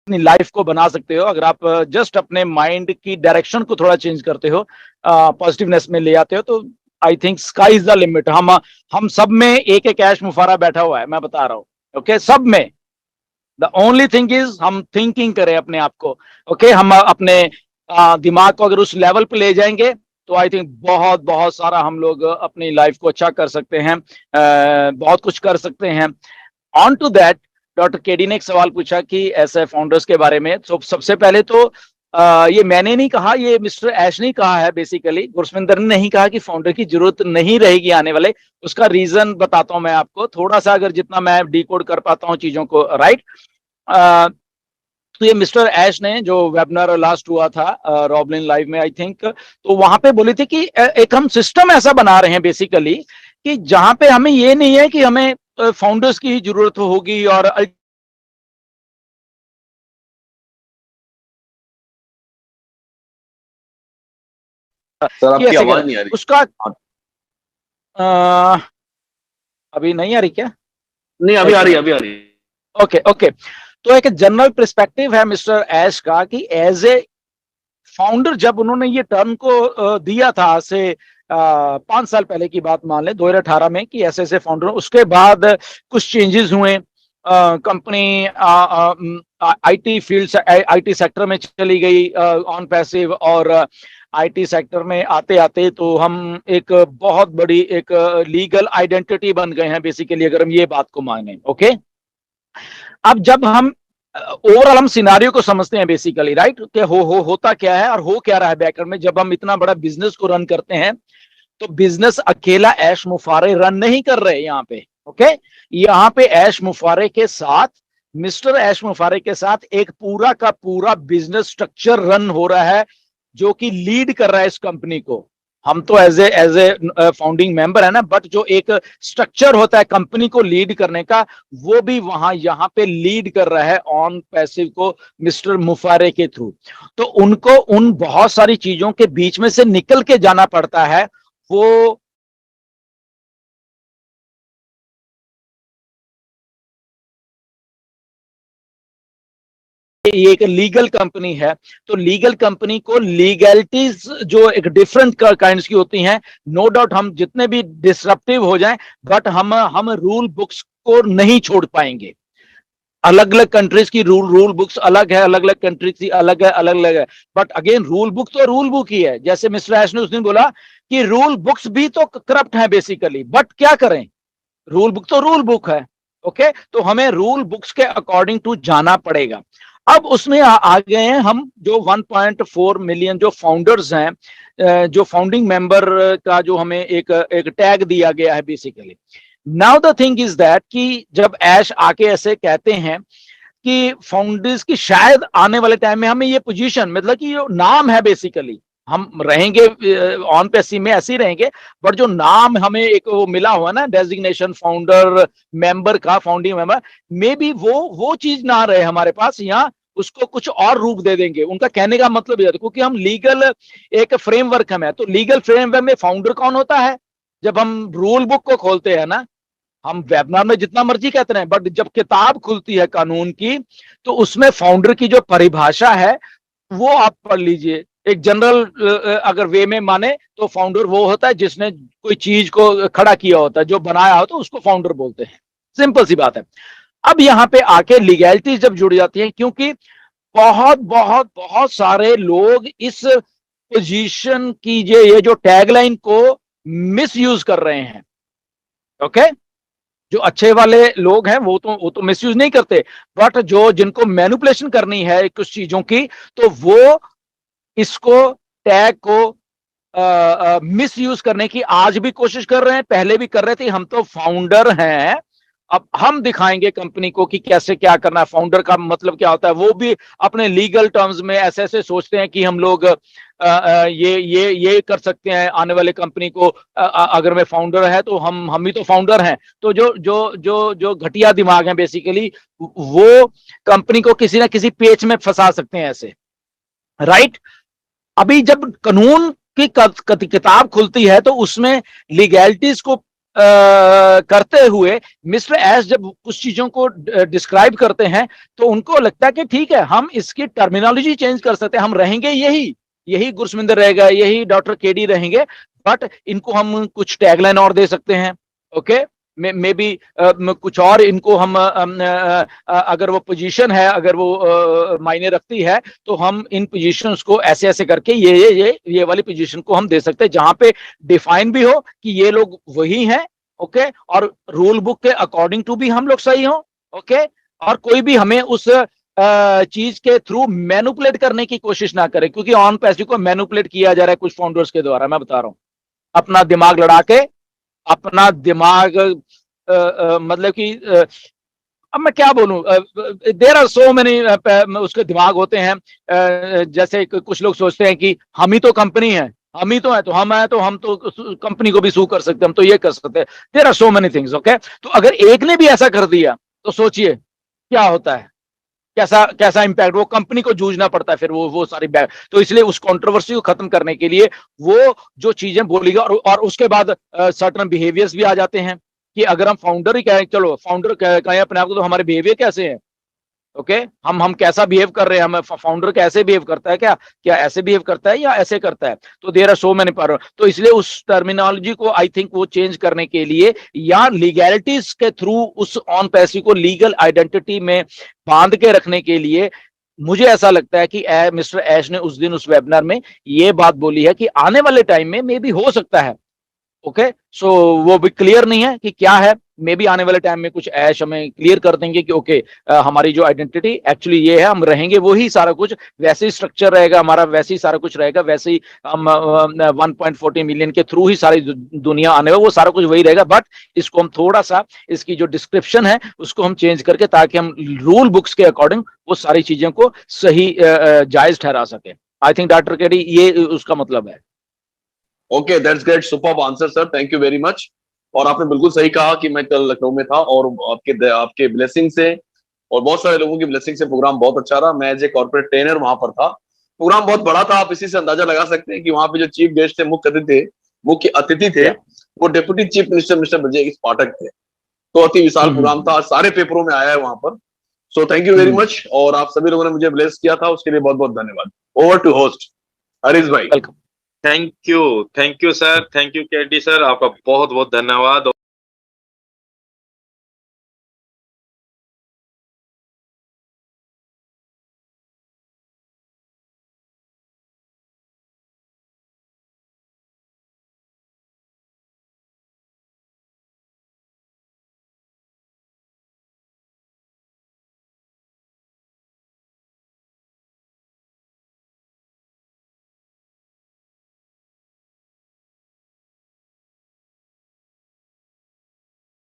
अपनी लाइफ को बना सकते हो अगर आप जस्ट अपने माइंड की डायरेक्शन को थोड़ा चेंज करते हो, पॉजिटिवनेस में ले आते हो, तो I think sky is the limit. हम सब में एक एक ऐश मुफारा बैठा हुआ है, मैं बता रहा हूँ। ओके, सब में। द ओनली थिंग इज हम थिंकिंग करें अपने आप को। ओके, हम अपने दिमाग को अगर उस लेवल पे ले जाएंगे तो आई थिंक बहुत बहुत सारा हम लोग अपनी लाइफ को अच्छा कर सकते हैं, बहुत कुछ कर सकते हैं। On to that, doctor KD ने एक सवाल पूछा कि ऐसे फाउंडर्स के बारे में। तो सबसे पहले तो ये मैंने नहीं कहा, ये मिस्टर ऐश ने कहा है बेसिकली। गुरस्विंदर ने नहीं कहा कि फाउंडर की जरूरत नहीं रहेगी आने वाले। उसका रीजन बताता हूं मैं आपको थोड़ा सा, अगर जितना मैं डिकोड कर पाता हूं चीजों को, राइट। तो ये मिस्टर ऐश ने जो वेबिनार लास्ट हुआ था रॉबलिन लाइव में आई थिंक, तो वहां पे बोले थे कि एक हम सिस्टम ऐसा बना रहे हैं बेसिकली कि जहां पे हमें ये नहीं है कि हमें फाउंडर्स की ही जरूरत होगी और सर आपकी ऐसे आवाज करें नहीं आ रही। उसका। अ, अभी नहीं आ रही क्या? नहीं, अभी एक आ रही है, सेकंड। अभी आ रही है। Okay okay. तो एक जनरल पर्सपेक्टिव है मिस्टर ऐश का कि एज ए फाउंडर, जब उन्होंने ये टर्म को दिया था आज से 5 साल पहले की बात मान लें, 2018 में, कि ऐसे ऐसे फाउंडर, उसके बाद कुछ चेंजेस हुए। Company IT field, IT sector में चली गई ऑन पैसिव, और आईटी सेक्टर में आते आते तो हम एक बहुत बड़ी एक लीगल आइडेंटिटी बन गए हैं बेसिकली, अगर हम ये बात को माने। ओके, अब जब हम ओवरऑल हम सिनारियो को समझते हैं बेसिकली, राइट, कि होता क्या है और हो क्या रहा है बैकग्राउंड में। जब हम इतना बड़ा बिजनेस को रन करते हैं तो बिजनेस अकेला ऐश मुफारे रन नहीं कर रहे यहाँ पे। ओके, यहाँ पे ऐश मुफारे के साथ, मिस्टर ऐश मुफारे के साथ एक पूरा का पूरा बिजनेस स्ट्रक्चर रन हो रहा है जो कि लीड कर रहा है इस कंपनी को। हम तो एज ए फाउंडिंग मेंबर है ना, बट जो एक स्ट्रक्चर होता है कंपनी को लीड करने का, वो भी वहां यहाँ पे लीड कर रहा है ऑन पैसिव को मिस्टर मुफारे के थ्रू। तो उनको उन बहुत सारी चीजों के बीच में से निकल के जाना पड़ता है। वो ये एक लीगल कंपनी है, तो लीगल कंपनी को लीगैलिटीज जो एक डिफरेंट काइंड्स की होती हैं, नो डाउट हम जितने भी डिसरप्टिव हो जाएं, बट हम रूल बुक्स को नहीं छोड़ पाएंगे। अलग अलग कंट्रीज की रूल बुक्स अलग है, अलग अलग कंट्रीज की अलग है, अलग अलग है। बट अगेन रूल बुक तो रूल बुक ही है। जैसे मिस्टर ऐश ने उस दिन बोला कि रूल बुक्स भी तो करप्ट है बेसिकली, बट क्या करें, रूल बुक तो रूल बुक है। ओके, तो हमें रूल बुक्स के अकॉर्डिंग टू जाना पड़ेगा। अब उसमें आ गए हैं हम, जो 1.4 मिलियन जो फाउंडर्स हैं, जो फाउंडिंग मेंबर का जो हमें एक एक टैग दिया गया है basically. Now the thing is that कि जब ऐश आके ऐसे कहते हैं कि फाउंडर्स की शायद आने वाले टाइम में हमें ये पोजीशन, मतलब कि ये नाम है बेसिकली, हम रहेंगे ऑन पैसिव में ऐसे ही रहेंगे, बट जो नाम हमें एक वो मिला हुआ ना डेजिग्नेशन फाउंडर मेंबर का, फाउंडिंग मेंबर, मे बी वो चीज ना रहे हमारे पास, यहाँ उसको कुछ और रूप दे देंगे। उनका कहने का मतलब यह है, क्योंकि हम लीगल एक फ्रेमवर्क में है, तो लीगल फ्रेमवर्क में फाउंडर कौन होता है? जब हम रूल बुक को खोलते हैं ना, हम वेबिनार में जितना मर्जी कहते हैं, बट जब किताब खुलती है कानून की, तो उसमें फाउंडर की जो परिभाषा है वो आप पढ़ लीजिए। एक जनरल अगर वे में माने तो फाउंडर वो होता है जिसने कोई चीज को खड़ा किया होता है, जो बनाया होता है उसको फाउंडर बोलते हैं। सिंपल सी बात है। अब यहाँ पे आके लीगैलिटीज जब जुड़ जाती है, क्योंकि बहुत बहुत बहुत सारे लोग इस पोजीशन की ये जो टैगलाइन को मिस यूज कर रहे हैं। ओके, जो अच्छे वाले लोग हैं वो तो मिसयूज नहीं करते, बट जो जिनको मैनिपुलेशन करनी है कुछ चीजों की, तो वो इसको टैग को मिस यूज करने की आज भी कोशिश कर रहे हैं, पहले भी कर रहे थे। हम तो फाउंडर हैं, अब हम दिखाएंगे कंपनी को कि कैसे क्या करना है। फाउंडर का मतलब क्या होता है, वो भी अपने लीगल टर्म्स में ऐसे ऐसे सोचते हैं कि हम लोग ये कर सकते हैं आने वाले कंपनी को। अगर मैं फाउंडर है तो हम ही तो फाउंडर हैं। तो जो जो जो जो घटिया दिमाग है बेसिकली, वो कंपनी को किसी ना किसी पेच में फंसा सकते हैं ऐसे, राइट। अभी जब कानून की किताब खुलती है तो उसमें लीगैलिटीज को करते हुए मिस्टर एस जब कुछ चीजों को डिस्क्राइब करते हैं तो उनको लगता है कि ठीक है, हम इसकी टर्मिनोलॉजी चेंज कर सकते हैं, हम रहेंगे यही गुरसविंदर रहेगा, यही डॉक्टर केडी रहेंगे, बट इनको हम कुछ टैगलाइन और दे सकते हैं। ओके, मे बी कुछ और इनको हम अगर वो पोजीशन है, अगर वो मायने रखती है, तो हम इन पोजीशंस को ऐसे ऐसे करके ये वाली पोजीशन को हम दे सकते हैं, जहां पे डिफाइन भी हो कि ये लोग वही हैं। ओके, और रूल बुक के अकॉर्डिंग टू भी हम लोग सही हो। ओके, और कोई भी हमें उस चीज के थ्रू मैनिपुलेट करने की कोशिश ना करे, क्योंकि ऑन पैसिव को मैनिपुलेट किया जा रहा है कुछ फाउंडर्स के द्वारा। मैं बता रहा हूं, अपना दिमाग लड़ा के, अपना दिमाग मतलब कि अब मैं क्या बोलूं, देर आर सो मेनी उसके दिमाग होते हैं। जैसे कुछ लोग सोचते हैं कि हम ही तो कंपनी है, हम ही तो है, तो हम तो कंपनी को भी सू कर सकते हैं, हम तो ये कर सकते हैं। There are so many things. Okay, तो अगर एक ने भी ऐसा कर दिया तो सोचिए क्या होता है, कैसा कैसा इंपैक्ट, वो कंपनी को जूझना पड़ता है फिर वो सारी बैग। तो इसलिए उस कंट्रोवर्सी को खत्म करने के लिए वो जो चीजें बोलेगा, और उसके बाद सर्टन बिहेवियर्स भी आ जाते हैं कि अगर हम फाउंडर ही कहें, चलो फाउंडर कहें अपने आप को, तो हमारे बिहेवियर कैसे हैं। ओके, हम कैसा बिहेव कर रहे हैं, हम फाउंडर कैसे बिहेव करता है, क्या क्या ऐसे बिहेव करता है या ऐसे करता है। तो देर आर सो मैनी पर, तो इसलिए उस टर्मिनोलॉजी को आई थिंक वो चेंज करने के लिए या लीगैलिटीज के थ्रू उस ऑन पैसिव को लीगल आइडेंटिटी में बांध के रखने के लिए, मुझे ऐसा लगता है कि मिस्टर ऐश ने उस दिन उस वेबिनार में ये बात बोली है कि आने वाले टाइम में मे बी हो सकता है। ओके, सो वो भी क्लियर नहीं है कि क्या है, मे बी आने वाले टाइम में कुछ ऐश हमें क्लियर कर देंगे कि ओके, हमारी जो आइडेंटिटी एक्चुअली ये है, हम रहेंगे वही सारा कुछ, वैसे ही स्ट्रक्चर रहेगा हमारा, वैसे ही सारा कुछ रहेगा, वैसे ही हम 1.40 मिलियन के थ्रू ही सारी दुनिया आने वाली, वो सारा कुछ वही रहेगा, बट इसको हम थोड़ा सा, इसकी जो डिस्क्रिप्शन है उसको हम चेंज करके, ताकि हम रूल बुक्स के अकॉर्डिंग वो सारी चीजों को सही जायज ठहरा सके। आई थिंक डॉक्टर केडी ये उसका मतलब है। Okay, that's great, superb answer sir, thank you very much. और आपने बिल्कुल सही कहा कि मैं कल लखनऊ में था और आपके ब्लेसिंग से और बहुत सारे लोगों की ब्लेसिंग से प्रोग्राम बहुत अच्छा रहा। मैं एज ए कॉर्पोरेट ट्रेनर वहां पर था, प्रोग्राम बहुत बड़ा था। आप इसी से अंदाजा लगा सकते हैं कि वहां पे जो चीफ गेस्ट थे, मुख्य अतिथि थे, वो deputy chief minister mister Brajesh Pathak थे। तो अति विशाल प्रोग्राम था, सारे पेपरों में आया है वहां पर। So thank you very much, और आप सभी लोगों ने मुझे ब्लेस किया था, उसके लिए बहुत बहुत धन्यवाद। ओवर टू होस्ट हरीश भाई। Thank you sir, thank you KD sir, आपका बहुत बहुत धन्यवाद।